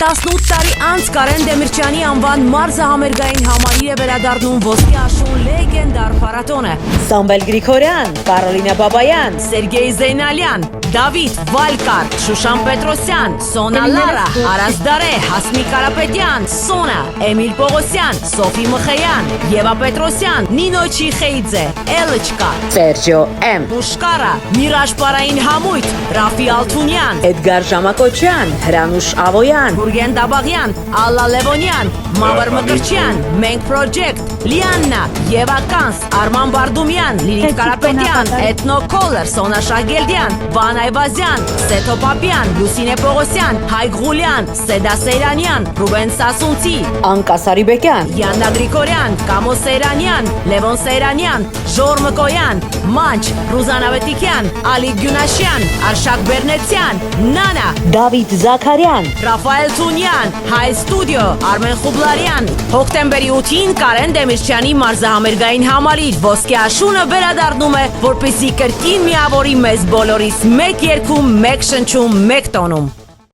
18 տարի անց Կարեն Դեմիրճյանի անվան մարզահամերգային համալիր է վերադառնում ոսկե աշուն լեգենդար փառատոնը։ Սամվել Գրիգորյան, Կարոլինա Բաբայան, Սերգեյ Զեյնալյան, Դավիթ Վալկար, Շուշան Պետրոսյան, Սոնա Լարա, Արազ Դարե, Հասմիկ Կարապետյան, Սոնա, Էմիլ Պողոսյան, Սոֆի Մխեյան, Եվա Պետրոսյան, Նինո Չիխեիձե, Էլչկա, Սերջո Էմ, Մուշկարա, Միրաժ Պարային Համույթ, Ռաֆի Ալթունյան, Էդգար Ժամակոչյան, Հրանուշ Ավոյան, Գուրգեն Դաբաղյան, Ալլա Լևոնյան, Մավր Մկրչյան, Մենք Պրոջեկտ, Լիաննա, Եվա Կանս, Արման Բարդումյան, Լիլիթ Կարապետյան, Էթնո Քոլեր, Սոնա Շագելդյան, Վան Այվազյան, Սեթո Պապյան, Լուսինե Պողոսյան, Հայկ Ղուլյան, Սեդա Սեյրանյան, Ռուբեն Սասունցի, Անկա Սարիբեկյան, Յաննա Գրիգորյան, Կամո Սեյրանյան, Լևոն Սեյրանյան, Ժոր Մկոյան, Մանչ, Ռուզան Ավետիքյան, Ալիկ Գյունաշյան, Արշակ Բերնեցյան, Նանա, Դավիթ Զաքարյան, Ռաֆայել Թունյան, Հայ Ստուդիո, Արմեն Խուբլարյան։ Հոկտեմբերի 8-ին Կարեն Դեմիրճյանի մարզահամերգային համալիր ոսկե աշունը վերադառնում է, որպեսզի կրկին միավորի մեզ բոլորիս մեկ երգում, մեկ շնչում, մեկ տոնում։